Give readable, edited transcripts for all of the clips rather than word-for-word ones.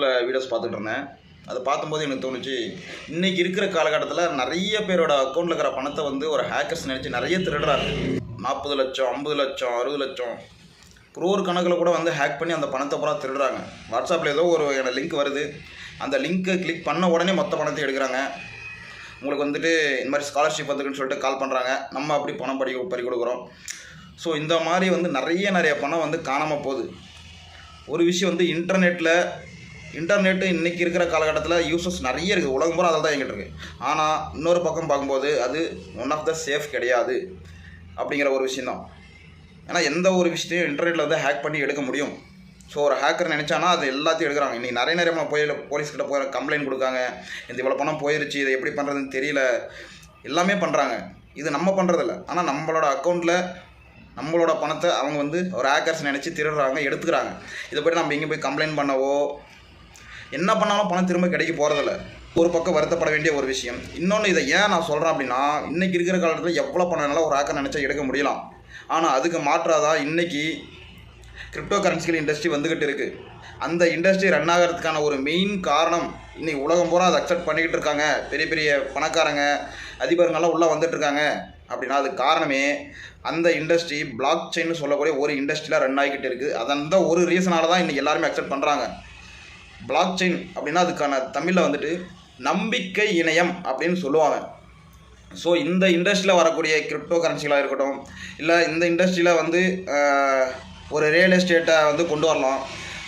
யூடியூப்பில் வீடியோஸ் பார்த்துட்டு இருந்தேன். அதை பார்க்கும்போது எனக்கு தோணுச்சு, இன்றைக்கி இருக்கிற காலகட்டத்தில் நிறைய பேரோட அக்கௌண்ட்டில் இருக்கிற பணத்தை வந்து ஒரு ஹேக்கர்ஸ் நினச்சி நிறைய திருடுறாங்க. 40 லட்சம், 50 லட்சம், 60 லட்சம், குரோர் கணக்கில் கூட வந்து ஹேக் பண்ணி அந்த பணத்தை பூரா திருடுறாங்க. வாட்ஸ்அப்பில் ஏதோ ஒரு லிங்க் வருது, அந்த லிங்க்கை கிளிக் பண்ண உடனே மொத்த பணத்தை எடுக்கிறாங்க. உங்களுக்கு வந்துட்டு இந்த மாதிரி ஸ்காலர்ஷிப் வந்துக்குன்னு சொல்லிட்டு கால் பண்ணுறாங்க. நம்ம அப்படி பணம் பறி கொடுக்குறோம். ஸோ இந்த மாதிரி வந்து நிறைய பணம் வந்து காணாமல் போகுது. ஒரு விஷயம் வந்து இன்டர்நெட்டு இன்றைக்கி இருக்கிற காலகட்டத்தில் யூசர்ஸ் நிறைய இருக்குது. உலகம் பூரா அதில் தான் எங்கிட்ட இருக்குது. ஆனால் இன்னொரு பக்கம் பார்க்கும்போது அது ஒன் ஆஃப் த சேஃப் கிடையாது அப்படிங்கிற ஒரு விஷயந்தான். ஏன்னா எந்த ஒரு விஷயத்தையும் இன்டர்நெட்டில் வந்து ஹேக் பண்ணி எடுக்க முடியும். ஸோ ஒரு ஹேக்கர் நினச்சானா அது எல்லாத்தையும் எடுக்கிறாங்க. இன்றைக்கி நிறைய போலீஸ்கிட்ட போய் கம்ப்ளைண்ட் கொடுக்காங்க. இந்த இவ்வளோ பணம் போயிடுச்சு, இதை எப்படி பண்ணுறதுன்னு தெரியல, எல்லாமே பண்ணுறாங்க. இது நம்ம பண்ணுறதில்ல. ஆனால் நம்மளோட அக்கௌண்ட்டில் நம்மளோட பணத்தை அவங்க வந்து ஒரு ஹேக்கர்ஸ் நினச்சி திருடுறாங்க, எடுத்துக்கிறாங்க. இதை போய் நம்ம இங்கே போய் கம்ப்ளைண்ட் பண்ணவோ என்ன பண்ணாலும் பணம் திரும்ப கிடைக்க போகிறதில்ல. ஒரு பக்கம் வருத்தப்பட வேண்டிய ஒரு விஷயம். இன்னொன்று, இதை ஏன் நான் சொல்கிறேன் அப்படின்னா, இன்றைக்கி இருக்கிற காலத்தில் எவ்வளோ பணம்னாலும் ஒரு ஹேக்கர் நினச்சா எடுக்க முடியலாம். ஆனால் அதுக்கு மாற்றாதான் இன்றைக்கி கிரிப்டோ கரன்சிகள் இண்டஸ்ட்ரி வந்துக்கிட்டு இருக்குது. அந்த இண்டஸ்ட்ரி ரன் ஆகிறதுக்கான ஒரு மெயின் காரணம், இன்றைக்கி உலகம் பூரா அதை அக்செப்ட் பண்ணிக்கிட்டு இருக்காங்க. பெரிய பெரிய பணக்காரங்க, அதிபருங்கெல்லாம் உள்ளே வந்துட்டுருக்காங்க. அப்படின்னா அதுக்கு காரணமே அந்த இண்டஸ்ட்ரி பிளாக் செயின்னு சொல்லக்கூடிய ஒரு இண்டஸ்ட்ரியில் ரன் ஆகிக்கிட்டு இருக்குது. அந்த ஒரு ரீசனால தான் இன்றைக்கி எல்லாருமே அக்செப்ட் பண்ணுறாங்க. பிளாக் செயின் அப்படின்னா அதுக்கான தமிழில் வந்துட்டு நம்பிக்கை இணையம் அப்படின்னு சொல்லுவாங்க. ஸோ இந்த இண்டஸ்ட்ரியில் வரக்கூடிய கிரிப்டோ கரன்சிகளாக இருக்கட்டும், இல்லை இந்த இண்டஸ்ட்ரியில் வந்து ஒரு ரியல் எஸ்டேட்டை வந்து கொண்டு வரலாம்.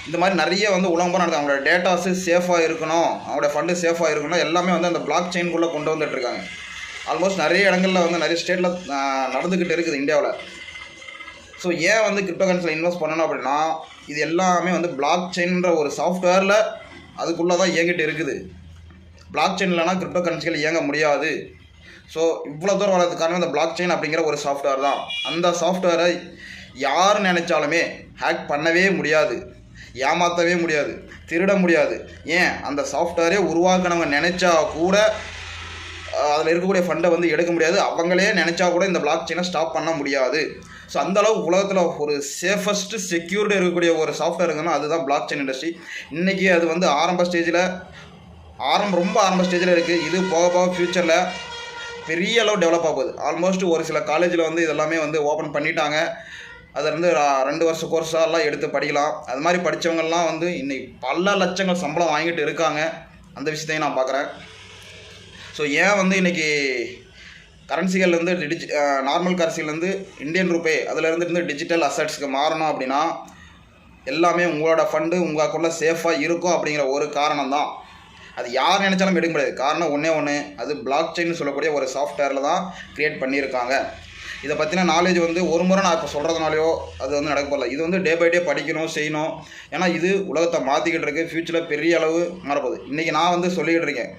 இந்த மாதிரி நிறைய வந்து உலகம் போனால் நடக்குது. அவங்களோட டேட்டாஸு சேஃபாக இருக்கணும், அவங்களோட ஃபண்டு சேஃபாக இருக்கணும், எல்லாமே வந்து அந்த பிளாக் செயின்குள்ளே கொண்டு வந்துட்டுருக்காங்க. ஆல்மோஸ்ட் நிறைய இடங்களில் வந்து நிறைய ஸ்டேட்டில் நடந்துக்கிட்டு இருக்குது இந்தியாவில். ஸோ ஏன் வந்து கிரிப்டோ கரன்சியில் இன்வெஸ்ட் பண்ணணும் அப்படின்னா, இது எல்லாமே வந்து பிளாக் செயின்ற ஒரு சாஃப்ட்வேரில் அதுக்குள்ளே தான் இயங்கிட்டு இருக்குது. பிளாக் செயின் இல்லைனா கிரிப்டோ கரன்சிகள் இயங்க முடியாது. ஸோ இவ்வளோ தூரம் வர்றதுக்கு காரணம் இந்த பிளாக் செயின் அப்படிங்கிற ஒரு சாஃப்ட்வேர் தான். அந்த சாஃப்ட்வேரை யார் நினச்சாலுமே ஹேக் பண்ணவே முடியாது, ஏமாற்றவே முடியாது, திருட முடியாது. ஏன், அந்த சாஃப்ட்வேரே உருவாக்கினவங்க நினச்சா கூட அதில் இருக்கக்கூடிய ஃபண்டை வந்து எடுக்க முடியாது. அவங்களே நினச்சா கூட இந்த பிளாக் செயினை ஸ்டாப் பண்ண முடியாது. ஸோ அந்தளவு உலகத்தில் ஒரு சேஃபஸ்ட்டு செக்யூர்டு இருக்கக்கூடிய ஒரு சாஃப்ட்வேர் இருக்குன்னா அதுதான் பிளாக் செயின் இண்டஸ்ட்ரி. இன்றைக்கி அது வந்து ரொம்ப ஆரம்ப ஸ்டேஜில் இருக்குது. இது போக ஃப்யூச்சரில் பெரிய அளவு டெவலப் ஆகுது. ஆல்மோஸ்ட் ஒரு சில காலேஜில் வந்து இதெல்லாமே வந்து ஓப்பன் பண்ணிட்டாங்க. அதிலேருந்து 2 வருஷ கோர்ஸாலாம் எடுத்து படிக்கலாம். அது மாதிரி படித்தவங்கள்லாம் வந்து இன்றைக்கி பல லட்சங்கள் சம்பளம் வாங்கிட்டு இருக்காங்க. அந்த விஷயத்தையும் நான் பார்க்குறேன். ஸோ ஏன் வந்து இன்றைக்கி கரன்சிகள்லேருந்து நார்மல் கரன்சிலேருந்து இந்தியன் ரூபே அதிலேருந்து டிஜிட்டல் அசட்ஸ்க்கு மாறணும் அப்படின்னா, எல்லாமே உங்களோட ஃபண்டு உங்கள் அக்கௌண்ட்டில் சேஃபாக இருக்கும் அப்படிங்கிற ஒரு காரணம் தான். அது யார் நினச்சாலும் எடுக்க முடியாது. காரணம் ஒன்று, அது பிளாக் செயின்னு சொல்லக்கூடிய ஒரு சாஃப்ட்வேரில் தான் க்ரியேட் பண்ணியிருக்காங்க. இதை பற்றின நாலேஜ் வந்து ஒரு முறை நான் இப்போ சொல்கிறதுனாலையோ அது வந்து நடக்க போகல. இது வந்து டே பை டே படிக்கணும், செய்யணும். ஏன்னா இது உலகத்தை மாற்றிக்கிட்டு இருக்குது. ஃப்யூச்சரில் பெரிய அளவு மாறப்போகுது. இன்றைக்கி நான் வந்து சொல்லிக்கிட்டு இருக்கேன்.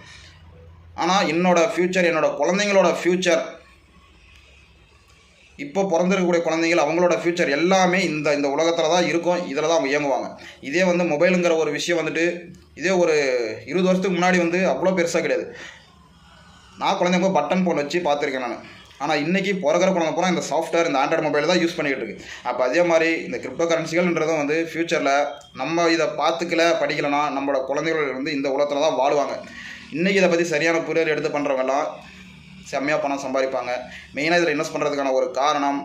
ஆனால் என்னோடய ஃப்யூச்சர், என்னோடய குழந்தைங்களோட ஃப்யூச்சர், இப்போ பிறந்திருக்கக்கூடிய குழந்தைகள் அவங்களோட ஃப்யூச்சர் எல்லாமே இந்த உலகத்தில் தான் இருக்கும். இதில் தான் அவங்க இயங்குவாங்க. இதே வந்து மொபைலுங்கிற ஒரு விஷயம் வந்துட்டு இதே ஒரு 20 வருஷத்துக்கு முன்னாடி வந்து அவ்வளோ பெருசாக கிடையாது. நான் குழந்தைங்க பட்டன் ஃபோன் வச்சு பார்த்துருக்கேன் நான். ஆனால் இன்றைக்கி பிறக்கிற குழந்தை பூரா இந்த சாஃப்ட்வேர், இந்த ஆண்ட்ராய்டு மொபைல் தான் யூஸ் பண்ணிக்கிட்டு இருக்குது. அப்போ அதே மாதிரி இந்த கிரிப்டோ கரன்சிகள்ன்றதும் வந்து ஃப்யூச்சரில் நம்ம இதை படிக்கலைன்னா நம்மளோட குழந்தைகள் வந்து இந்த உலகத்தில் தான் வாழுவாங்க. இன்றைக்கி இதை பற்றி சரியான புரிதல் எடுத்து பண்ணுறவங்கலாம் செம்மையாக பணம் சம்பாதிப்பாங்க. மெயினாக இதில் இன்வெஸ்ட் பண்ணுறதுக்கான ஒரு காரணம்,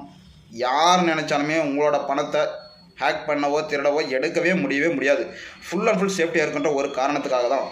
யார் நினச்சாலுமே உங்களோட பணத்தை ஹேக் பண்ணவோ திருடவோ எடுக்கவே முடியவே முடியாது. ஃபுல் அண்ட் ஃபுல் சேஃப்டியாக இருக்கின்ற ஒரு காரணத்துக்காக தான்.